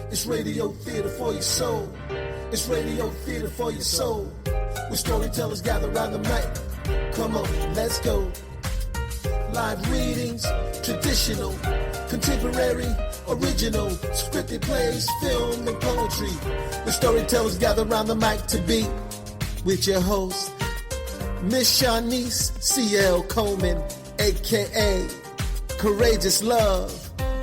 It's radio theater for your soul. It's radio theater for your soul. Where storytellers gather around the mic. Come on, let's go. Live readings, traditional, contemporary, original, scripted plays, film, and poetry. Where storytellers gather around the mic to be with your host, Miss Shanice C.L. Coleman, a.k.a. Courageous Love.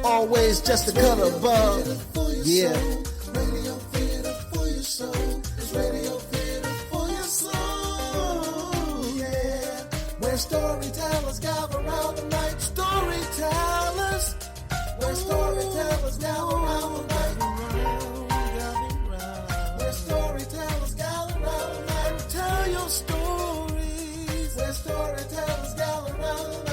Always just a color above. Yeah. Radio theater for your soul. It's radio theater for your soul. Yeah. Where storytellers gather around the night. Storytellers. Where storytellers gather around the night. Where storytellers gather around the night. Tell your stories. Where storytellers gather around the night.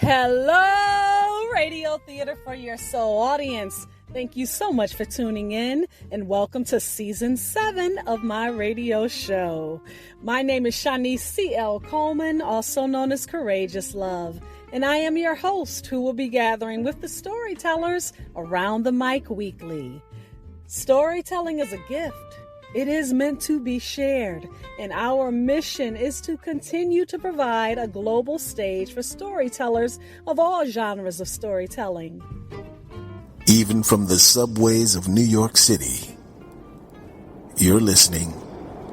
Hello, Radio Theater for Your Soul audience. Thank you so much for tuning in and welcome to Season 7 of my radio show. My name is Shanice C.L. Coleman, also known as Courageous Love, and I am your host who will be gathering with the storytellers around the mic weekly. Storytelling is a gift. It is meant to be shared, and our mission is to continue to provide a global stage for storytellers of all genres of storytelling. Even from the subways of New York City, you're listening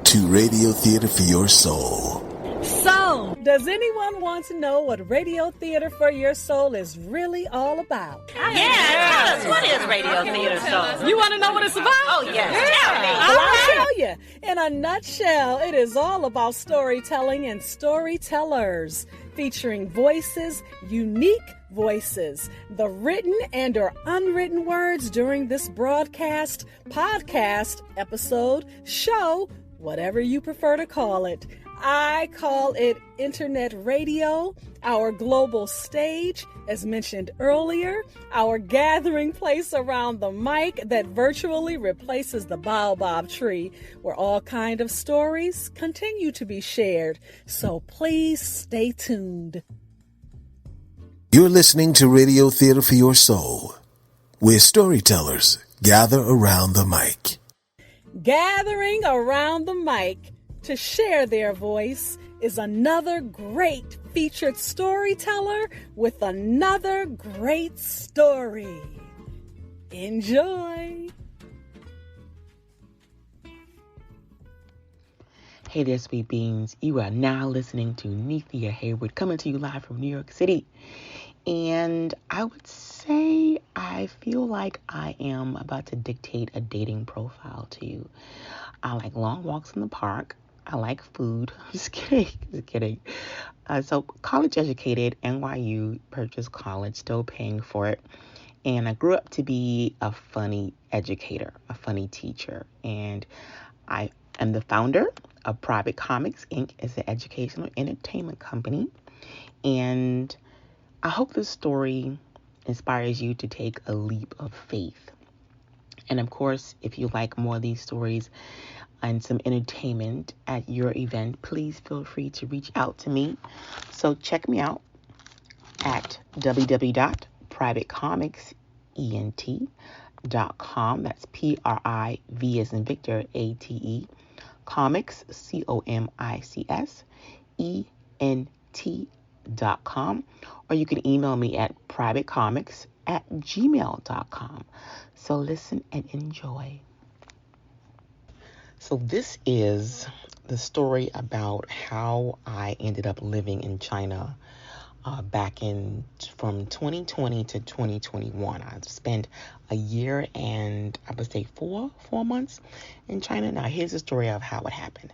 to Radio Theater for Your Soul. So, does anyone want to know what Radio Theater for Your Soul is really all about? Yeah, tell us, what is Radio Theater Soul? You want to know what it's about? Oh, yes, tell me. I'll tell you. In a nutshell, it is all about storytelling and storytellers, featuring voices, unique voices, the written and or unwritten words during this broadcast, podcast, episode, show, whatever you prefer to call it. I call it internet radio, our global stage, as mentioned earlier, our gathering place around the mic that virtually replaces the baobab tree, where all kinds of stories continue to be shared. So please stay tuned. You're listening to Radio Theater for Your Soul, where storytellers gather around the mic. Gathering around the mic to share their voice is another great featured storyteller with another great story. Enjoy. Hey there, sweet beans. You are now listening to Nethia Heyward coming to you live from New York City. And I would say I feel like I am about to dictate a dating profile to you. I like long walks in the park. I like food. Just kidding. So college educated, NYU, purchased college, still paying for it. And I grew up to be a funny educator, a funny teacher. And I am the founder of Private Comics, Inc. It's an educational entertainment company. And I hope this story inspires you to take a leap of faith. And of course, if you like more of these stories and some entertainment at your event, please feel free to reach out to me. So check me out at www.privatecomicsent.com. That's PRIV as in Victor, ATE. Comics, COMICSENT.com. Or you can email me at privatecomics@gmail.com. So listen and enjoy. So this is the story about how I ended up living in China back in from 2020 to 2021. I spent a year and I would say four months in China. Now here's the story of how it happened.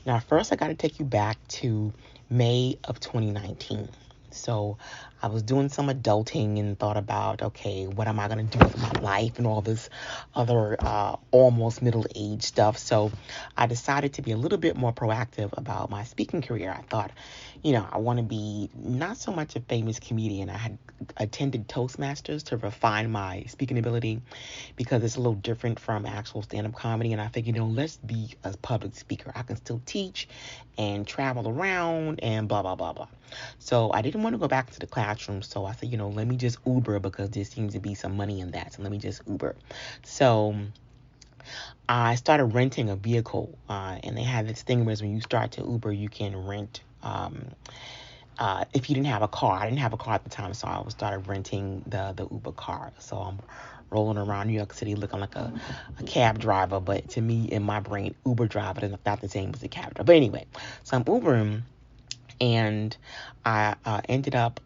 Now first I got to take you back to May of 2019. So I was doing some adulting and thought about, okay, what am I going to do with my life and all this other almost middle-age stuff. So I decided to be a little bit more proactive about my speaking career. I thought, I want to be not so much a famous comedian. I had attended Toastmasters to refine my speaking ability because it's a little different from actual stand-up comedy. And I figured, let's be a public speaker. I can still teach and travel around and blah, blah, blah, blah. So I didn't want to go back to the classroom. So I said, let me just Uber because there seems to be some money in that. So let me just Uber. So I started renting a vehicle. And they had this thing where when you start to Uber, you can rent if you didn't have a car. I didn't have a car at the time, so I started renting the Uber car. So I'm rolling around New York City looking like a cab driver, but to me, in my brain, Uber driver is not the same as a cab driver. But anyway, so I'm Ubering, and I ended up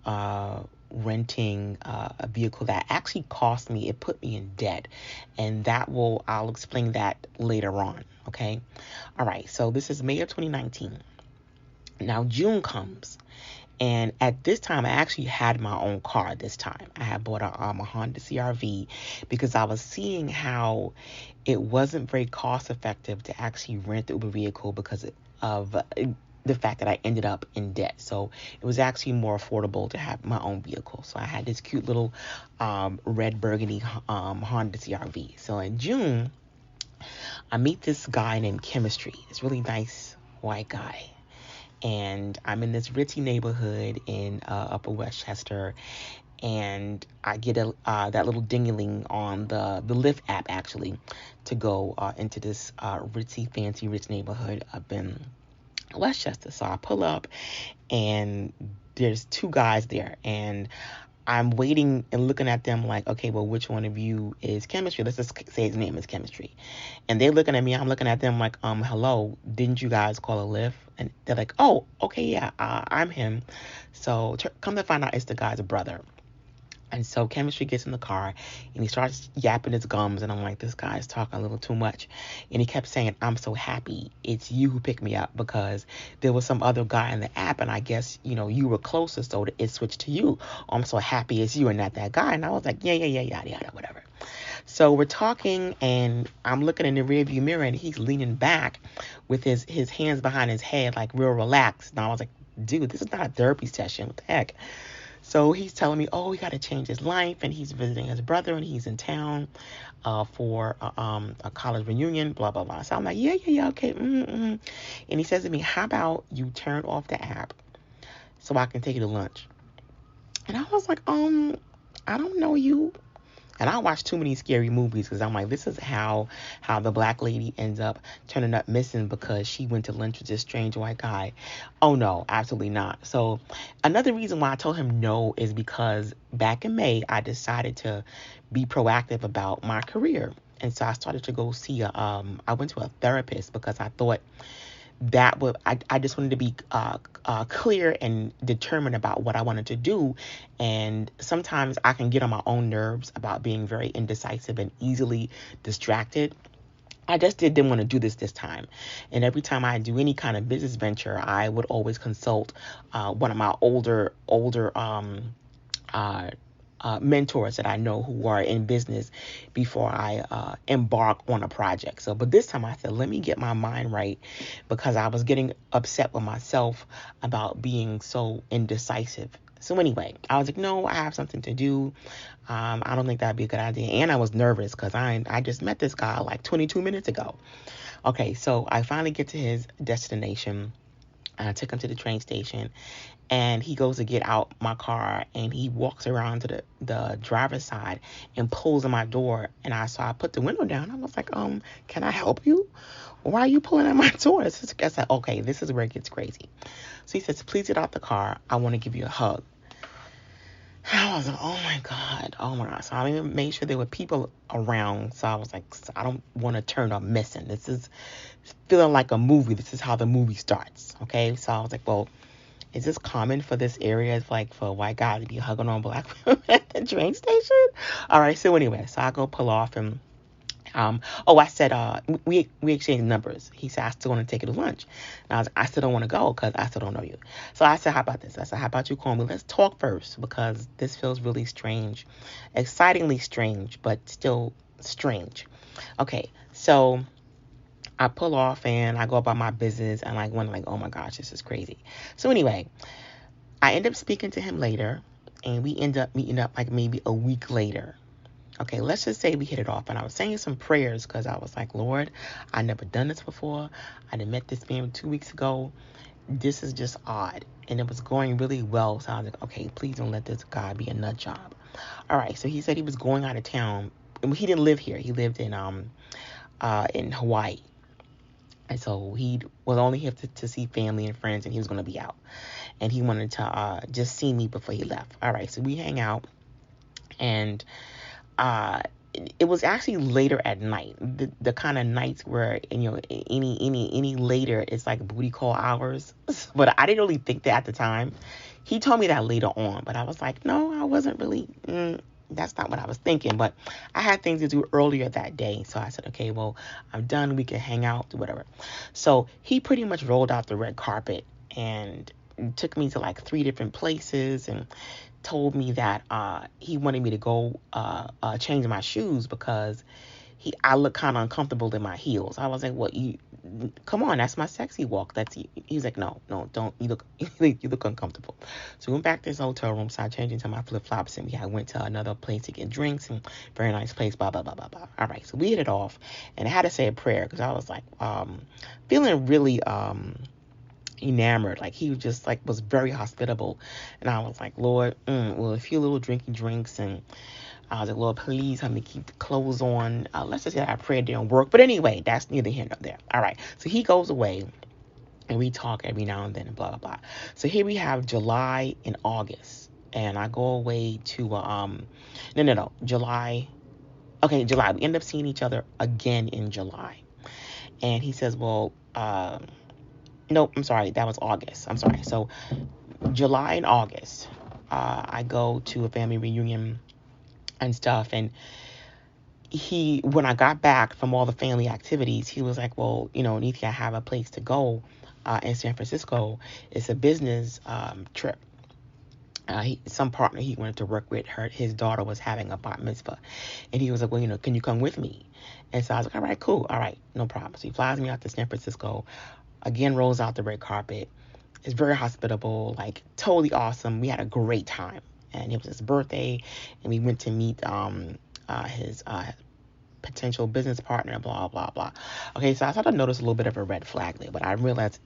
renting a vehicle that actually cost me, it put me in debt, and I'll explain that later on, okay? All right, so this is May of 2019. Now June comes, and at this time I actually had my own car. This time I had bought a Honda CR-V because I was seeing how it wasn't very cost effective to actually rent the Uber vehicle because of the fact that I ended up in debt. So it was actually more affordable to have my own vehicle. So I had this cute little red burgundy Honda CR-V. So in June, I meet this guy named Chemistry, this really nice white guy. And I'm in this ritzy neighborhood in Upper Westchester, and I get that little ding-a-ling on the Lyft app, actually, to go into this ritzy, fancy, rich neighborhood up in Westchester. So I pull up, and there's two guys there, and I'm waiting and looking at them like, okay, well, which one of you is Chemistry? Let's just say his name is Chemistry. And they're looking at me. I'm looking at them like, hello, didn't you guys call a Lyft? And they're like, oh, okay, yeah, I'm him. So come to find out, it's the guy's brother. And so Chemistry gets in the car and he starts yapping his gums. And I'm like, this guy's talking a little too much. And he kept saying, I'm so happy it's you who picked me up because there was some other guy in the app. And I guess, you were closer. So it switched to you. I'm so happy it's you and not that guy. And I was like, yeah, yada, yada, whatever. So we're talking and I'm looking in the rearview mirror and he's leaning back with his hands behind his head, like real relaxed. And I was like, dude, this is not a therapy session. What the heck? So he's telling me, he got to change his life, and he's visiting his brother, and he's in town for a college reunion, blah, blah, blah. So I'm like, yeah, okay. And he says to me, how about you turn off the app so I can take you to lunch? And I was like, I don't know you. And I watch too many scary movies because I'm like, this is how the black lady ends up turning up missing because she went to lunch with this strange white guy. Oh, no, absolutely not. So another reason why I told him no is because back in May, I decided to be proactive about my career. And so I started to go see I went to a therapist because I thought I just wanted to be clear and determined about what I wanted to do. And sometimes I can get on my own nerves about being very indecisive and easily distracted. I just didn't want to do this time. And every time I do any kind of business venture, I would always consult one of my older mentors that I know who are in business before I embark on a project. But this time I said, let me get my mind right because I was getting upset with myself about being so indecisive. So anyway, I was like, no, I have something to do. I don't think that'd be a good idea. And I was nervous because I just met this guy like 22 minutes ago. Okay, so I finally get to his destination. I took him to the train station, and he goes to get out my car, and he walks around to the driver's side and pulls on my door. And I put the window down. I was like, can I help you? Why are you pulling at my door? I said, okay, this is where it gets crazy. So he says, please get out the car. I want to give you a hug. I was like, oh my God. So I made sure there were people around. So I was like, I don't want to turn up missing. This is feeling like a movie. This is how the movie starts. Okay. So I was like, well, is this common for this area? It's like for a white guy to be hugging on black women at the train station? All right. So anyway, so I go pull off and I said, we exchanged numbers. He said, I still want to take you to lunch. And I was like, I still don't want to go because I still don't know you. So I said, how about this? I said, how about you call me? Let's talk first because this feels really strange. Excitingly strange, but still strange. Okay, so I pull off and I go about my business and oh my gosh, this is crazy. So anyway, I end up speaking to him later and we end up meeting up like maybe a week later. Okay, let's just say we hit it off. And I was saying some prayers because I was like, Lord, I never done this before. I done met this man 2 weeks ago. This is just odd. And it was going really well. So I was like, okay, please don't let this guy be a nut job. All right, so he said he was going out of town. He didn't live here. He lived in Hawaii. And so he was only here to see family and friends, and he was going to be out. And he wanted to just see me before he left. All right, so we hang out. And it was actually later at night, the kind of nights where, any later, it's like booty call hours. But I didn't really think that at the time. He told me that later on, but I was like, no, I wasn't really, that's not what I was thinking. But I had things to do earlier that day. So I said, okay, well, I'm done. We can hang out, do whatever. So he pretty much rolled out the red carpet and took me to like 3 different places and told me that he wanted me to go change my shoes because I look kind of uncomfortable in my heels. I was like, "What? Come on, that's my sexy walk." He's like, "No, don't. You look uncomfortable." So we went back to his hotel room, started changing to my flip flops, and I went to another place to get drinks and very nice place. Blah blah blah blah blah. All right, so we hit it off, and I had to say a prayer because I was like, feeling really enamored. Like he was just like was very hospitable, and I was like, Lord, a few little drinks, and I was like, Lord, please help me keep the clothes on. Let's just say our prayer didn't work, but anyway, that's neither here nor there. All right, so he goes away, and we talk every now and then, and blah blah blah. So here we have July and August, and I go away to July. Okay, July. We end up seeing each other again in July, and he says, well, nope, I'm sorry, that was August. I'm sorry. So July and August, I go to a family reunion and stuff. And when I got back from all the family activities, he was like, well, Nethia, I have a place to go in San Francisco. It's a business trip. Some partner he wanted to work with, his daughter was having a bat mitzvah. And he was like, well, can you come with me? And so I was like, all right, cool. All right, no problem. So he flies me out to San Francisco. Again, rolls out the red carpet. Is very hospitable, like totally awesome. We had a great time, and it was his birthday, and we went to meet his potential business partner. Blah blah blah. Okay, so I started to notice a little bit of a red flag there, but I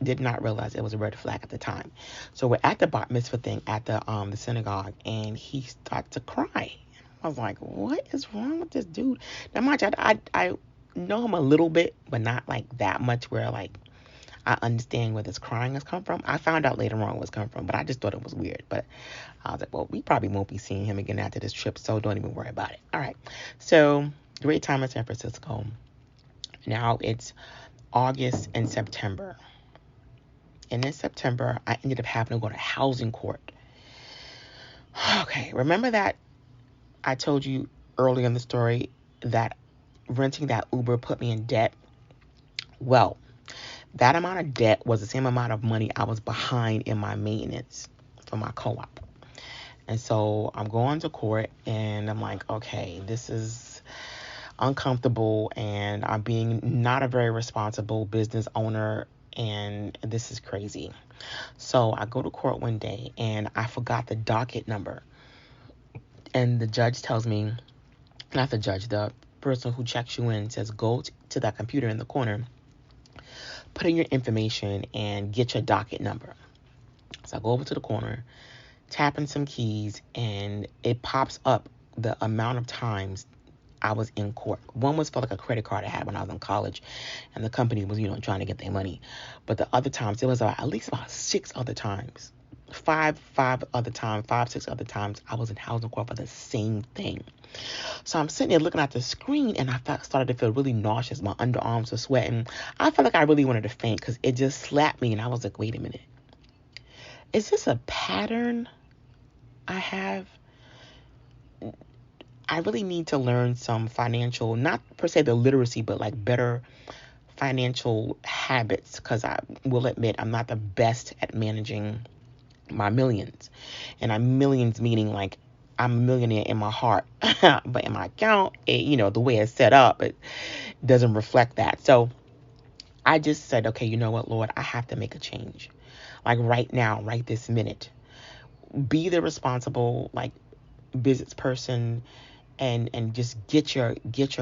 did not realize it was a red flag at the time. So we're at the bat mitzvah thing at the synagogue, and he started to cry. I was like, what is wrong with this dude? Now, mind you, I know him a little bit, but not like that much where like I understand where this crying has come from. I found out later on where it's come from, but I just thought it was weird. But I was like, well, we probably won't be seeing him again after this trip, so don't even worry about it. All right. So great time in San Francisco. Now it's August and September. And in September, I ended up having to go to housing court. Okay. Remember that I told you earlier in the story that renting that Uber put me in debt? Well, that amount of debt was the same amount of money I was behind in my maintenance for my co-op. And so I'm going to court and I'm like, okay, this is uncomfortable and I'm being not a very responsible business owner and this is crazy. So I go to court one day and I forgot the docket number. And the judge tells me, not the judge, the person who checks you in says, go to that computer in the corner, put in your information and get your docket number. So I go over to the corner, tap in some keys, and it pops up the amount of times I was in court. One was for like a credit card I had when I was in college, and the company was, trying to get their money. But the other times, it was at least about 6 other times. 6 other times I was in housing court for the same thing. So I'm sitting there looking at the screen and I started to feel really nauseous. My underarms were sweating. I felt like I really wanted to faint because it just slapped me and I was like, wait a minute. Is this a pattern I have? I really need to learn some financial, not per se the literacy, but like better financial habits, because I will admit I'm not the best at managing my millions. And I'm millions meaning like I'm a millionaire in my heart, but in my account, the way it's set up, it doesn't reflect that. So I just said, okay, you know what, Lord, I have to make a change. Like right now, right this minute, be the responsible, like, business person, and just get your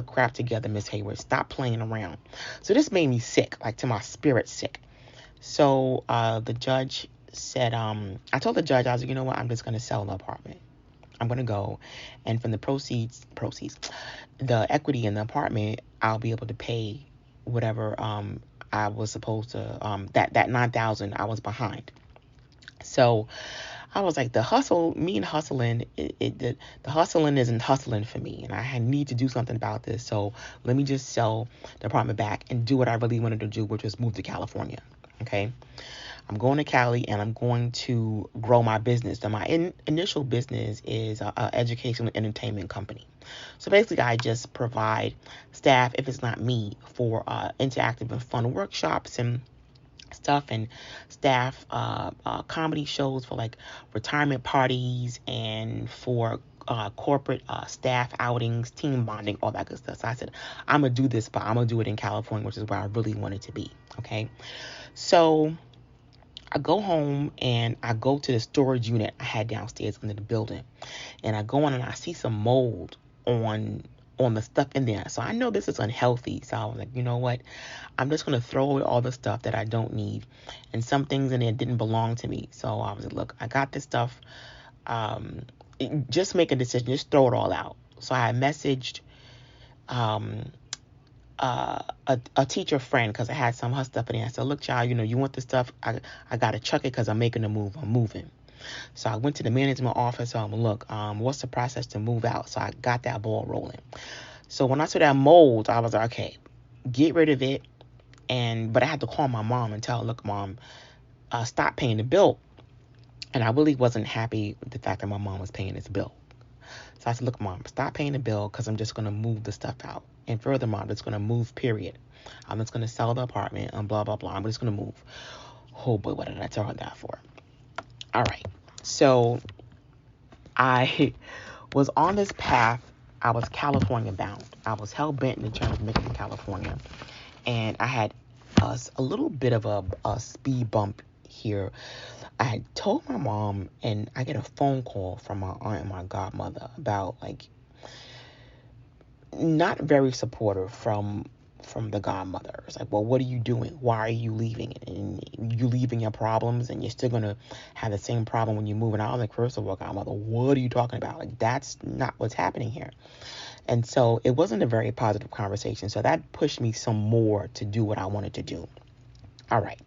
crap together, Miss Heyward. Stop playing around. So this made me sick, like to my spirit sick. So the judge said, I told the judge, I was like, you know what, I'm just gonna sell the apartment. I'm gonna go, and from the proceeds, the equity in the apartment, I'll be able to pay whatever I was supposed to, that $9,000 I was behind. So I was like, the hustling, the hustling isn't hustling for me, and I need to do something about this. So let me just sell the apartment back and do what I really wanted to do, which was move to California. Okay, I'm going to Cali, and I'm going to grow my business. So my initial business is an educational entertainment company. So basically, I just provide staff, if it's not me, for interactive and fun workshops and stuff, and staff comedy shows for like retirement parties and for corporate staff outings, team bonding, all that good stuff. So I said, I'm gonna do this, but I'm gonna do it in California, which is where I really wanted to be. Okay, so I go home and I go to the storage unit I had downstairs under the building, and I go on and I see some mold on the stuff in there. So I know this is unhealthy. So I was like, you know what? I'm just going to throw away all the stuff that I don't need. And some things in there didn't belong to me. So I was like, look, I got this stuff. Just make a decision. Just throw it all out. So I messaged a teacher friend, because I had some of her stuff in there. I said, look, child, you want this stuff? I got to chuck it because I'm making a move. I'm moving. So I went to the management office. Look, what's the process to move out? So I got that ball rolling. So when I saw that mold, I was like, okay, get rid of it. But I had to call my mom and tell her, look, Mom, stop paying the bill. And I really wasn't happy with the fact that my mom was paying this bill. So I said, look, Mom, stop paying the bill, because I'm just going to move the stuff out. And furthermore, I'm just going to move, period. I'm just going to sell the apartment and blah, blah, blah. I'm just going to move. Oh, boy, what did I tell her that for? All right. So I was on this path. I was California bound. I was hell-bent in terms of making it to California. And I had a little bit of a speed bump here. I had told my mom, and I get a phone call from my aunt and my godmother about, like, not very supportive from the godmother. It's like, well, what are you doing? Why are you leaving? And you leaving your problems, and you're still going to have the same problem when you move. And I was like, first of all, godmother, what are you talking about? Like, that's not what's happening here. And so it wasn't a very positive conversation. So that pushed me some more to do what I wanted to do. All right.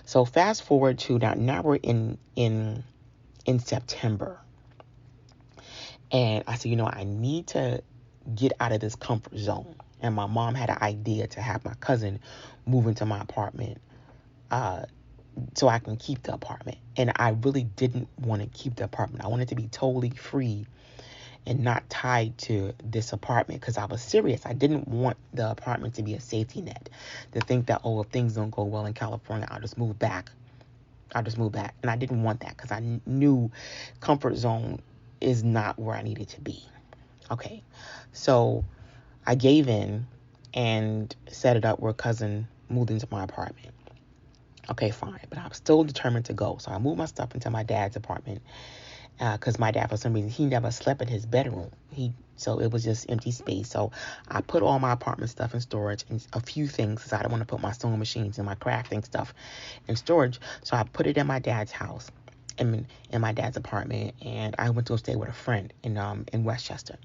So fast forward to now we're in September. And I said, I need to get out of this comfort zone. And my mom had an idea to have my cousin move into my apartment so I can keep the apartment. And I really didn't want to keep the apartment. I wanted to be totally free and not tied to this apartment, because I was serious. I didn't want the apartment to be a safety net, to think that, if things don't go well in California, I'll just move back. And I didn't want that, because I knew comfort zone is not where I needed to be. Okay, so I gave in and set it up where cousin moved into my apartment. Okay, fine, but I was still determined to go. So I moved my stuff into my dad's apartment, because my dad, for some reason, he never slept in his bedroom. So it was just empty space. So I put all my apartment stuff in storage, and a few things, because I don't want to put my sewing machines and my crafting stuff in storage. So I put it in my dad's house, in my dad's apartment, and I went to go stay with a friend in Westchester.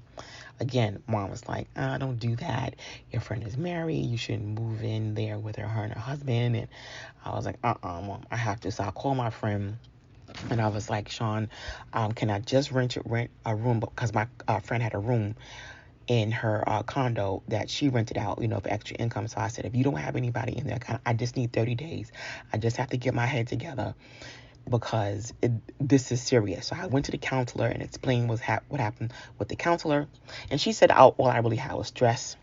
Again, Mom was like, don't do that. Your friend is married. You shouldn't move in there with her and her husband. And I was like, Mom, I have to. So I called my friend, and I was like, Sean, can I just rent a room? Because my friend had a room in her condo that she rented out, for extra income. So I said, if you don't have anybody in there, I just need 30 days. I just have to get my head together because this is serious. So I went to the counselor and explained what happened with the counselor. And she said, all I really had was stress.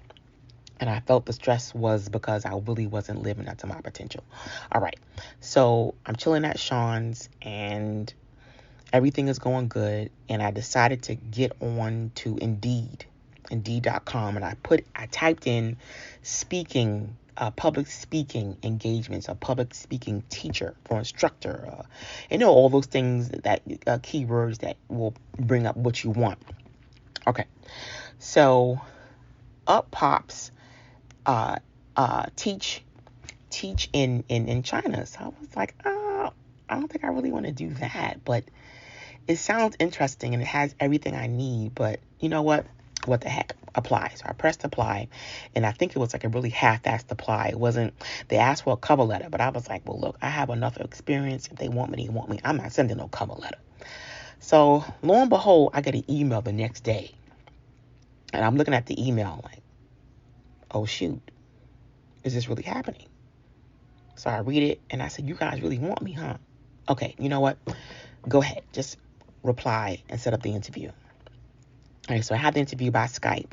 And I felt the stress was because I really wasn't living up to my potential. All right. So I'm chilling at Sean's and everything is going good. And I decided to get on to Indeed.com. And I typed in speaking, public speaking engagements, a public speaking teacher or instructor. All those things that keywords that will bring up what you want. Okay. So up pops teach in China. So I was like, oh, I don't think I really want to do that, but it sounds interesting and it has everything I need. But you know what the heck, apply. So I pressed apply, and I think it was like a really half-assed apply. It wasn't, they asked for a cover letter, but I was like, well, look, I have enough experience. If they want me, they want me. I'm not sending no cover letter. So lo and behold, I get an email the next day, and I'm looking at the email like, oh shoot, is this really happening? So I read it and I said, you guys really want me, huh? Okay, you know what? Go ahead, just reply and set up the interview. All right, so I had the interview by Skype.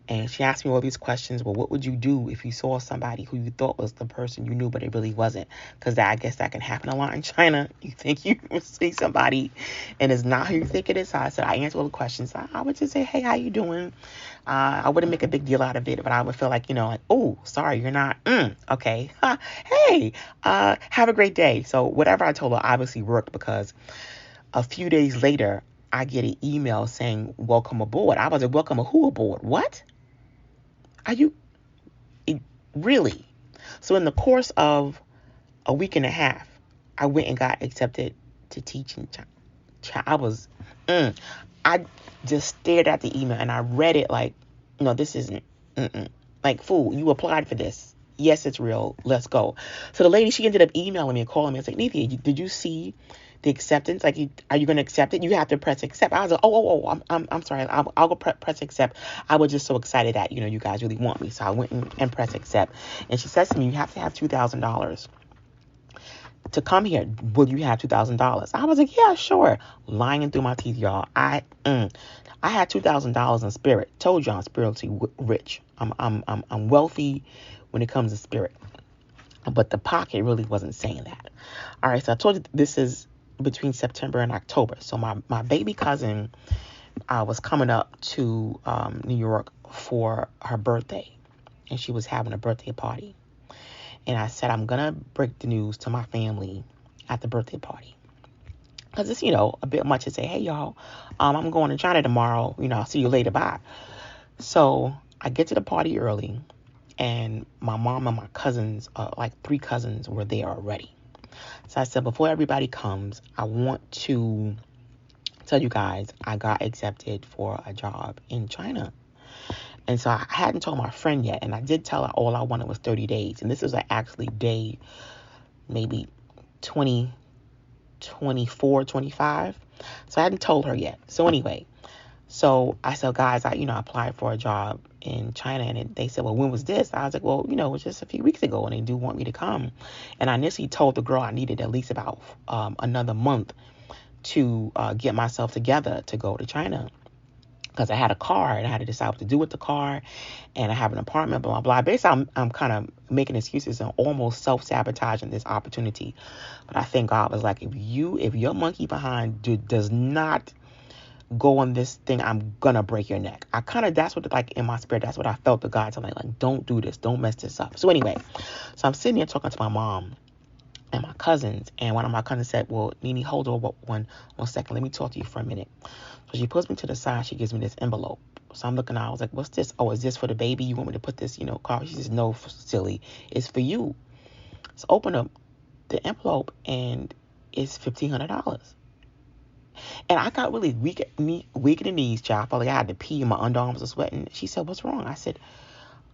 And she asked me all these questions. Well, what would you do if you saw somebody who you thought was the person you knew, but it really wasn't? Because I guess that can happen a lot in China. You think you see somebody and it's not who you think it is. So I said, I answer all the questions. I would just say, hey, how you doing? I wouldn't make a big deal out of it, but I would feel like, oh, sorry, you're not. Okay. Hey, have a great day. So whatever I told her obviously worked, because a few days later, I get an email saying, welcome aboard. I was like, welcome who aboard? What? Are you really? So in the course of a week and a half, I went and got accepted to teach in China. I just stared at the email and I read it like, no, this isn't. Like, fool, you applied for this. Yes, it's real. Let's go. So the lady, she ended up emailing me and calling me. I was like, Nethia, did you see the acceptance? Like, are you going to accept it? You have to press accept. I was like, I'm sorry. I'll go press accept. I was just so excited that, you guys really want me. So I went and pressed accept. And she says to me, you have to have $2,000 to come here. Will you have $2,000? I was like, yeah, sure. Lying through my teeth, y'all. I had $2,000 in spirit. Told you I'm spiritually rich. I'm wealthy when it comes to spirit. But the pocket really wasn't saying that. All right, so I told you this is between September and October. So my baby cousin was coming up to New York for her birthday. And she was having a birthday party. And I said, I'm going to break the news to my family at the birthday party. Because it's, a bit much to say, hey, y'all, I'm going to China tomorrow. I'll see you later. Bye. So I get to the party early. And my mom and my cousins, like 3 cousins, were there already. So I said, before everybody comes, I want to tell you guys I got accepted for a job in China. And so I hadn't told my friend yet. And I did tell her all I wanted was 30 days. And this was actually day maybe 20, 24, 25. So I hadn't told her yet. So anyway, so I said, guys, I applied for a job in China. And they said, well, when was this? I was like, well, it was just a few weeks ago. And they do want me to come. And I initially told the girl I needed at least about another month to get myself together to go to China. Because I had a car and I had to decide what to do with the car, and I have an apartment, blah, blah, blah. Basically, I'm kind of making excuses and almost self-sabotaging this opportunity. But I think God was like, if your monkey behind does not go on this thing, I'm going to break your neck. That's what, like, in my spirit, that's what I felt the God telling me, like, don't do this. Don't mess this up. So anyway, so I'm sitting here talking to my mom and my cousins, and one of my cousins said, well, Nene, hold on one second. Let me talk to you for a minute. So she pulls me to the side. She gives me this envelope. So I'm looking at it. I was like, what's this? Oh, is this for the baby? You want me to put this, car? She says, no, silly. It's for you. So open up the envelope, and it's $1,500. And I got really weak in the knees, child. I felt like I had to pee and my underarms were sweating. She said, what's wrong? I said,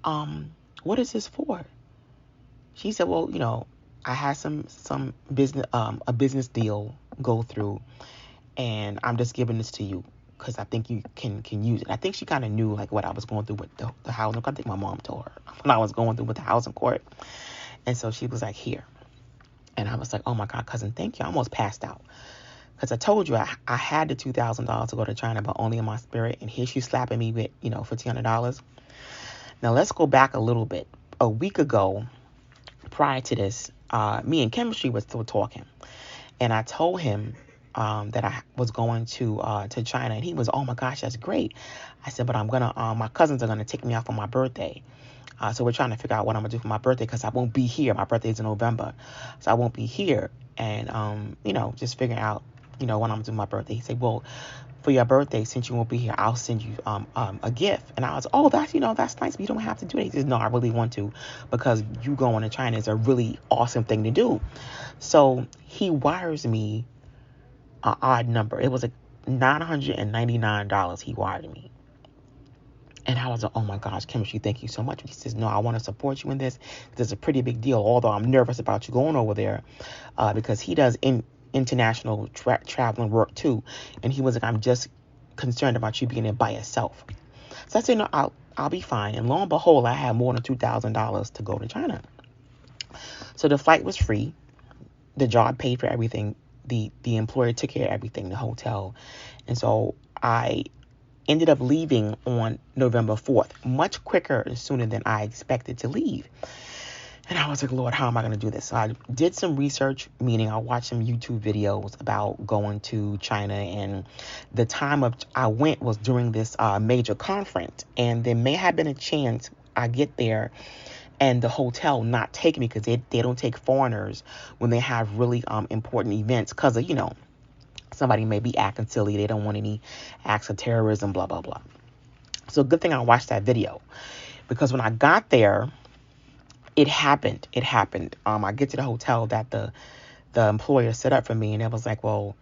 what is this for? She said, well, I had some business, a business deal go through, and I'm just giving this to you because I think you can use it. I think she kind of knew like what I was going through with the housing. I think my mom told her when I was going through with the housing court. And so she was like, here. And I was like, oh my God, cousin, thank you. I almost passed out. Because I told you I had the $2,000 to go to China, but only in my spirit. And here she's slapping me with, $1,500. Now let's go back a little bit. A week ago, prior to this, me and Chemistry was still talking. And I told him that I was going to China. And he was, oh my gosh, that's great. I said, but I'm going to, my cousins are going to take me out for my birthday. So we're trying to figure out what I'm going to do for my birthday because I won't be here. My birthday is in November. So I won't be here. And, just figuring out, what I'm going to do for my birthday. He said, well, for your birthday, since you won't be here, I'll send you a gift. And I was, oh, that's nice, but you don't have to do it. He says, no, I really want to, because you going to China is a really awesome thing to do. So he wires me an odd number. It was like $999 he wired me. And I was like, oh my gosh, Chemistry, thank you so much. He says, no, I want to support you in this. This is a pretty big deal, although I'm nervous about you going over there because he does international traveling work too. And he was like, I'm just concerned about you being there by yourself. So I said, no, I'll be fine. And lo and behold, I had more than $2,000 to go to China. So the flight was free. The job paid for everything. The employer took care of everything, the hotel. And so I ended up leaving on November 4th, much quicker and sooner than I expected to leave. And I was like, Lord, how am I going to do this? So I did some research, meaning I watched some YouTube videos about going to China. And the time I went was during this major conference. And there may have been a chance I get there and the hotel not take me because they don't take foreigners when they have really important events because of, somebody may be acting silly. They don't want any acts of terrorism, blah, blah, blah. So good thing I watched that video because when I got there, it happened. I get to the hotel that the employer set up for me, and it was like, well,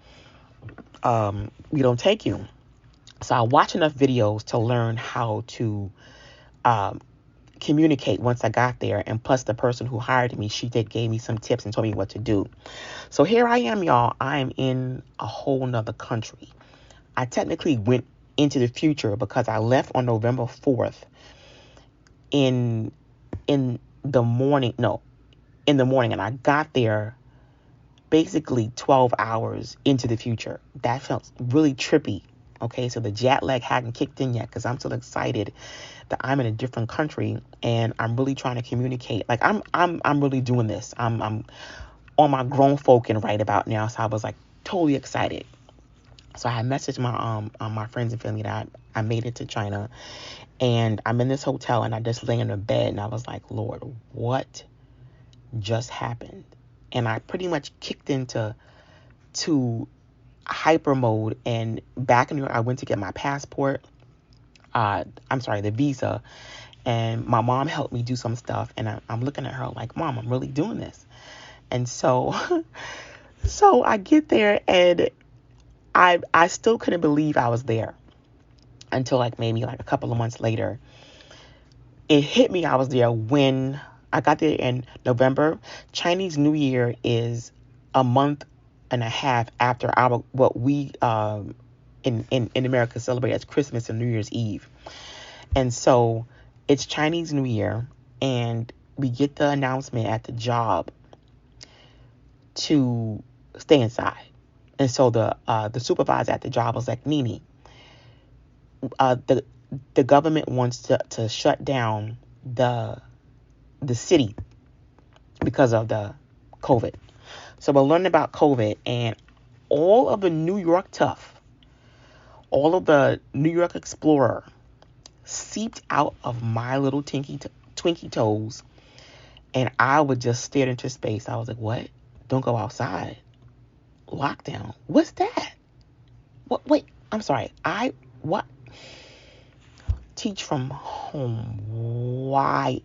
we don't take you. So I watched enough videos to learn how to communicate once I got there. And plus the person who hired me, she gave me some tips and told me what to do. So here I am, y'all. I am in a whole nother country. I technically went into the future because I left on November 4th in the morning, and I got there basically 12 hours into the future. That felt really trippy. Okay, so the jet lag hadn't kicked in yet because I'm so excited that I'm in a different country and I'm really trying to communicate. Like I'm really doing this. I'm on my grown folk and right about now. So I was like totally excited. So I had messaged my friends and family that I made it to China, and I'm in this hotel and I just lay in the bed and I was like, Lord, what just happened? And I pretty much kicked into hyper mode, and back in New York, I went to get my passport. The visa, and my mom helped me do some stuff, and I'm looking at her like, Mom, I'm really doing this. And so I get there, and I still couldn't believe I was there until maybe a couple of months later. It hit me I was there when I got there in November. Chinese New Year is a month and a half after what we in America celebrate as Christmas and New Year's Eve. And so it's Chinese New Year, and we get the announcement at the job to stay inside. And so the supervisor at the job was like, Nini, the government wants to shut down the city because of the COVID. So we're learning about COVID, and all of the New York tough, all of the New York Explorer seeped out of my little twinkie toes, and I would just stare into space. I was like, what? Don't go outside. Lockdown. What's that? What? Wait, I'm sorry. What? Teach from home. Why?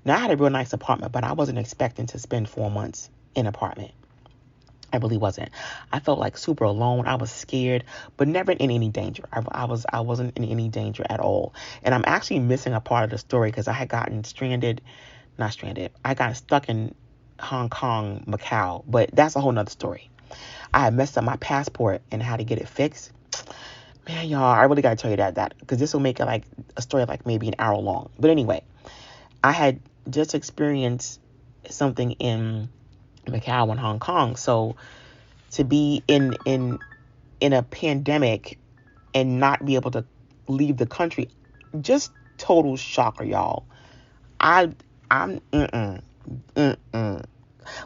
Now, I had a real nice apartment, but I wasn't expecting to spend 4 months in an apartment. I really wasn't. I felt like super alone. I was scared, but never in any danger. I wasn't in any danger at all. And I'm actually missing a part of the story because I had gotten I got stuck in Hong Kong, Macau, but that's a whole nother story. I had messed up my passport and had to get it fixed. Man, y'all, I really got to tell you that because this will make it a story maybe an hour long. But anyway, I had just experienced something in Macau and Hong Kong. So to be in a pandemic and not be able to leave the country, just total shocker, y'all. I'm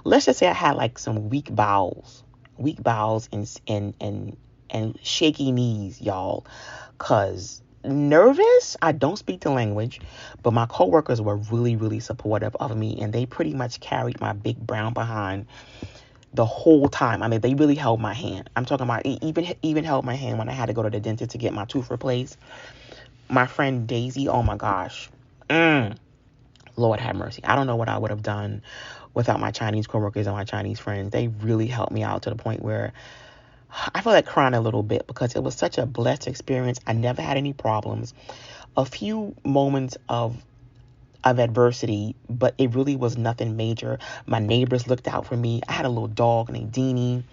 Let's just say I had like some weak bowels and shaky knees, y'all. Cause nervous, I don't speak the language, but my coworkers were really, really supportive of me, and they pretty much carried my big brown behind the whole time. I mean, they really held my hand. I'm talking about even held my hand when I had to go to the dentist to get my tooth replaced. My friend Daisy, oh my gosh. Lord have mercy. I don't know what I would have done without my Chinese coworkers and my Chinese friends. They really helped me out to the point where I feel like crying a little bit because it was such a blessed experience. I never had any problems. A few moments of adversity, but it really was nothing major. My neighbors looked out for me. I had a little dog named Deanie.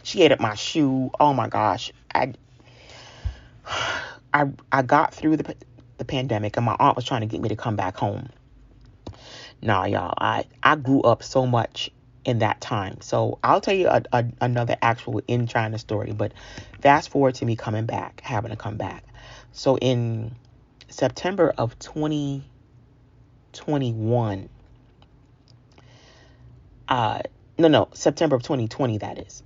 She ate up my shoe. Oh my gosh. I got through the pandemic, and my aunt was trying to get me to come back home. Nah, y'all, I grew up so much in that time. So I'll tell you another actual in China story, but fast forward to me having to come back. So in September of 2021, September of 2020, that is.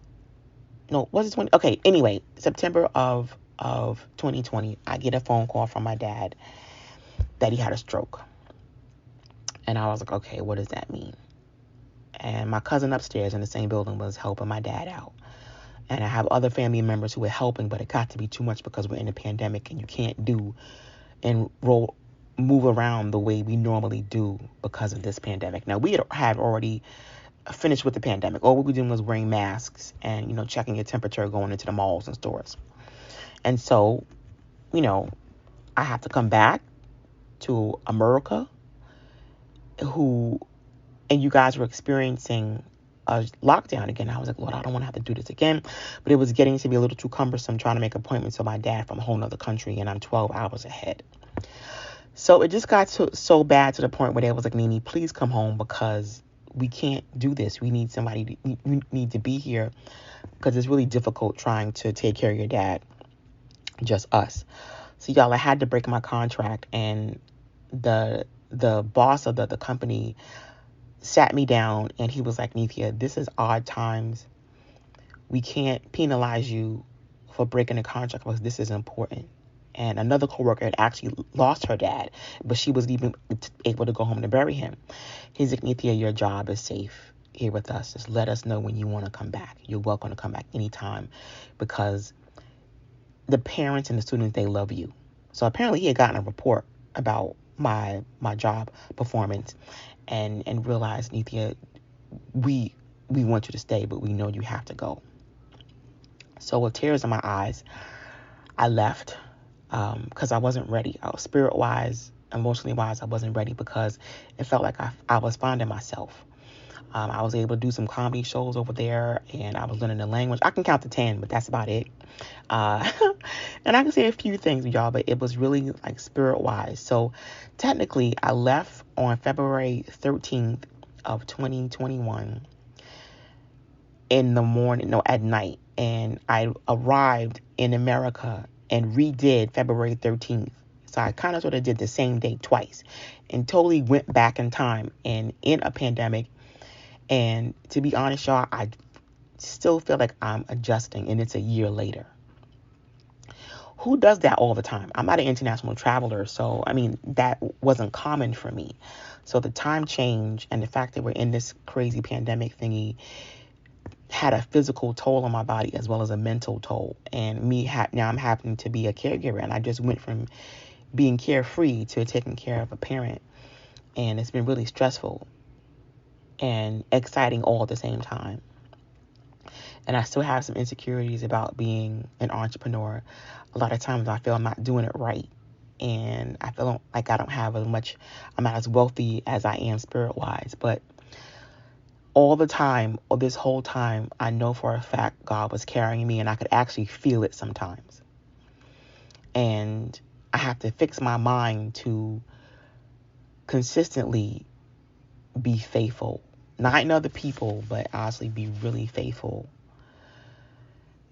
No, was it 20? Okay, anyway, September of 2020, I get a phone call from my dad that he had a stroke. And I was like, okay, what does that mean? And my cousin upstairs in the same building was helping my dad out. And I have other family members who were helping, but it got to be too much because we're in a pandemic and you can't move around the way we normally do because of this pandemic. Now, we had already finished with the pandemic. All we were doing was wearing masks and, checking your temperature going into the malls and stores. And so, I have to come back to America, and you guys were experiencing a lockdown again. I was like, Lord, I don't want to have to do this again. But it was getting to be a little too cumbersome trying to make appointments with my dad from a whole nother country, and I'm 12 hours ahead. So it just got so bad to the point where they was like, Nene, please come home because we can't do this. We need somebody, you need to be here because it's really difficult trying to take care of your dad, just us. So y'all, I had to break my contract, and the boss of the company sat me down and he was like, Nethia, this is odd times. We can't penalize you for breaking a contract because this is important. And another coworker had actually lost her dad, but she wasn't even able to go home to bury him. He's like, Nethia, your job is safe here with us. Just let us know when you want to come back. You're welcome to come back anytime because the parents and the students, they love you. So apparently he had gotten a report about my job performance and realized, Nethia, we want you to stay, but we know you have to go. So with tears in my eyes, I left because I wasn't ready. Spirit-wise, emotionally-wise, I wasn't ready because it felt like I was finding myself. I was able to do some comedy shows over there, and I was learning the language. I can count to 10, but that's about it. And I can say a few things, y'all, but it was really like spirit-wise. So technically, I left on February 13th of 2021 in the morning, no, at night. And I arrived in America and redid February 13th. So I kind of sort of did the same day twice and totally went back in time and in a pandemic. And to be honest, y'all, I still feel like I'm adjusting and it's a year later. Who does that all the time? I'm not an international traveler, so, that wasn't common for me. So the time change and the fact that we're in this crazy pandemic thingy had a physical toll on my body as well as a mental toll. And now I'm happening to be a caregiver, and I just went from being carefree to taking care of a parent. And it's been really stressful and exciting all at the same time. And I still have some insecurities about being an entrepreneur. A lot of times I feel I'm not doing it right. And I feel like I don't have I'm not as wealthy as I am spirit-wise. But all the time, or this whole time, I know for a fact God was carrying me, and I could actually feel it sometimes. And I have to fix my mind to consistently be faithful not in other people, but honestly be really faithful.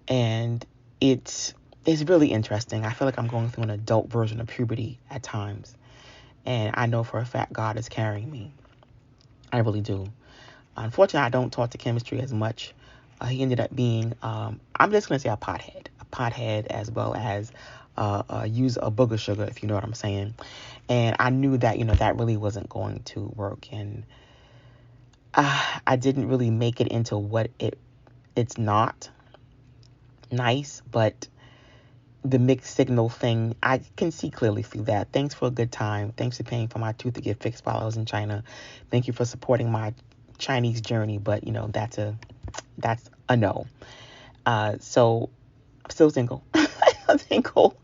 And it's really interesting. I feel like I'm going through an adult version of puberty at times. And I know for a fact God is carrying me. I really do. Unfortunately, I don't talk to chemistry as much. He ended up being, I'm just going to say a pothead as well as use a booger sugar, if you know what I'm saying. And I knew that, that really wasn't going to work. And I didn't really make it into what it's not nice, but the mixed signal thing, I can see clearly through that. Thanks for a good time. Thanks for paying for my tooth to get fixed while I was in China. Thank you for supporting my Chinese journey, but that's a no. So I'm still single. I'm single.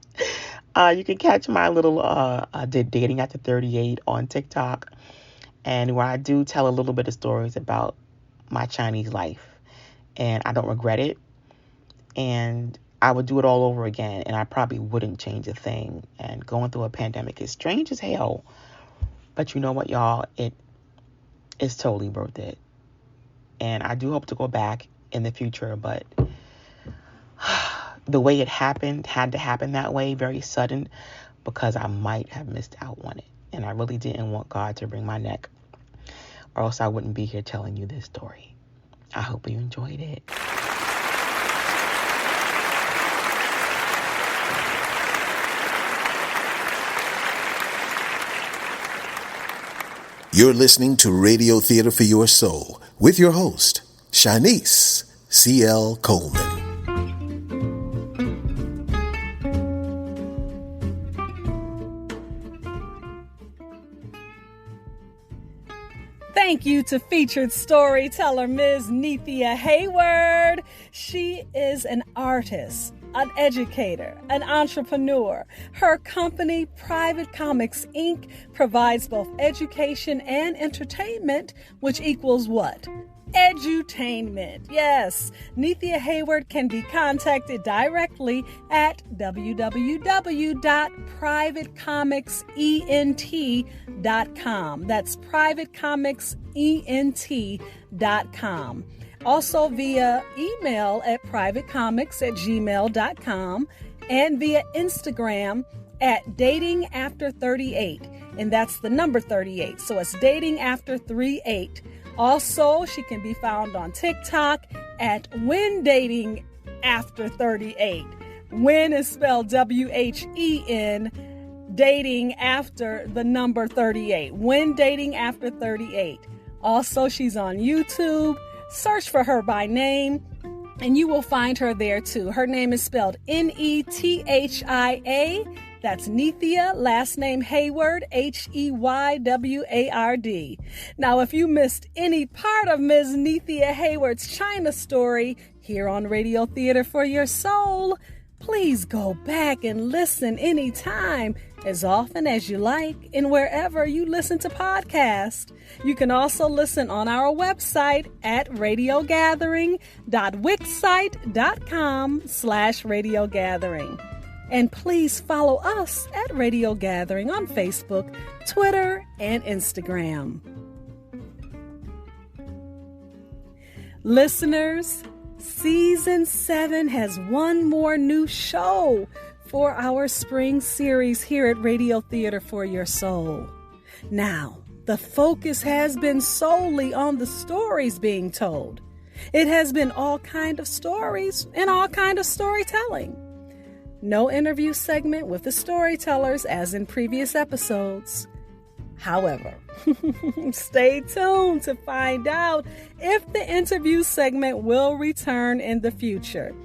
You can catch my little dating after 38 on TikTok, and where I do tell a little bit of stories about my Chinese life, and I don't regret it. And I would do it all over again, and I probably wouldn't change a thing. And going through a pandemic is strange as hell. But you know what, y'all? It is totally worth it. And I do hope to go back in the future, but the way it happened had to happen that way, very sudden, because I might have missed out on it. And I really didn't want God to bring my neck, or else I wouldn't be here telling you this story. I hope you enjoyed it. You're listening to Radio Theater for Your Soul with your host, Shanice C.L. Coleman. Thank you to featured storyteller Ms. Nethia Heyward. She is an artist, an educator, an entrepreneur. Her company, Private Comics, Inc., provides both education and entertainment, which equals what? Edutainment. Yes, Nethia Heyward can be contacted directly at www.privatecomicsent.com. That's privatecomicsent.com. Also via email at privatecomics@gmail.com and via Instagram at datingafter38. And that's the number 38. So it's datingafter38. Also, she can be found on TikTok at When Dating After 38. When is spelled WHEN, dating after the number 38. When Dating After 38. Also, she's on YouTube. Search for her by name, and you will find her there too. Her name is spelled Nethia. That's Nethia, last name Heyward, Heyward. Now, if you missed any part of Ms. Nethia Heyward's China story here on Radio Theater for Your Soul, please go back and listen anytime, as often as you like, and wherever you listen to podcasts. You can also listen on our website at radiogathering.wixsite.com/radiogathering. And please follow us at Radio Gathering on Facebook, Twitter, and Instagram. Listeners, Season 7 has one more new show for our spring series here at Radio Theater for Your Soul. Now, the focus has been solely on the stories being told. It has been all kind of stories and all kind of storytelling. No interview segment with the storytellers as in previous episodes. However, stay tuned to find out if the interview segment will return in the future.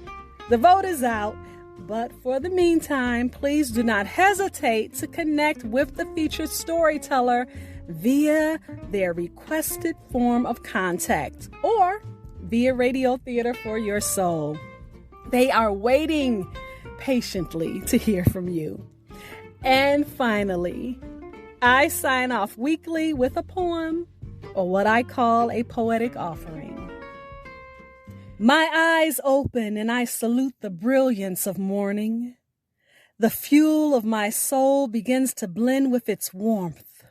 The vote is out, but for the meantime, please do not hesitate to connect with the featured storyteller via their requested form of contact or via Radio Theater for Your Soul. They are waiting patiently to hear from you. And finally, I sign off weekly with a poem, or what I call a poetic offering. My eyes open and I salute the brilliance of morning. The fuel of my soul begins to blend with its warmth.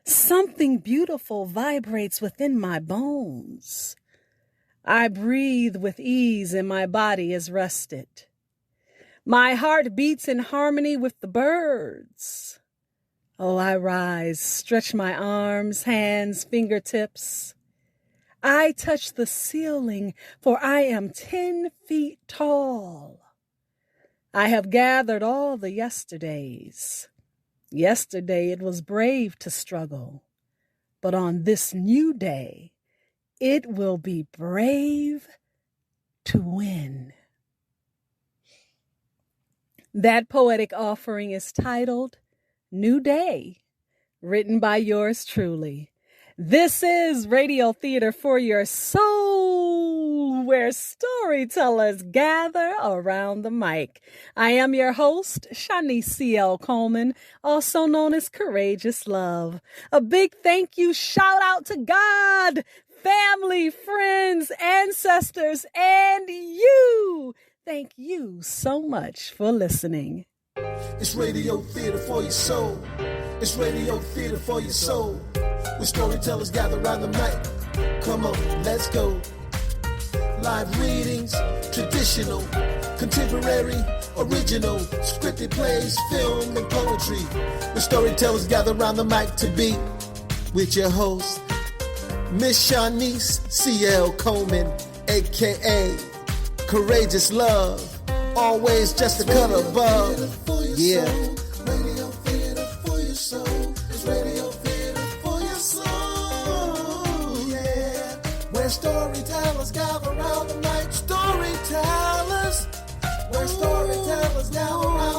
Something beautiful vibrates within my bones. I breathe with ease and my body is rested. My heart beats in harmony with the birds. Oh, I rise, stretch my arms, hands, fingertips. I touch the ceiling, for I am 10 feet tall. I have gathered all the yesterdays. Yesterday it was brave to struggle, but on this new day, it will be brave to win. That poetic offering is titled New Day, written by yours truly. This is Radio Theater for Your Soul, where storytellers gather around the mic. I am your host, Shanice C.L. Coleman, also known as Courageous Love. A big thank you, shout out to God, family, friends, ancestors, and you. Thank you so much for listening. It's radio theater for your soul. It's radio theater for your soul. Where storytellers gather around the mic. Come on, let's go. Live readings, traditional, contemporary, original, scripted plays, film, and poetry. Where storytellers gather around the mic to be with your host, Miss Shanice C.L. Coleman, a.k.a. Courageous Love. Always just a cut above. Yeah. Radio theater for your soul. It's radio theater for your soul. Yeah. Where storytellers gather around the mic. Storytellers. Where storytellers gather around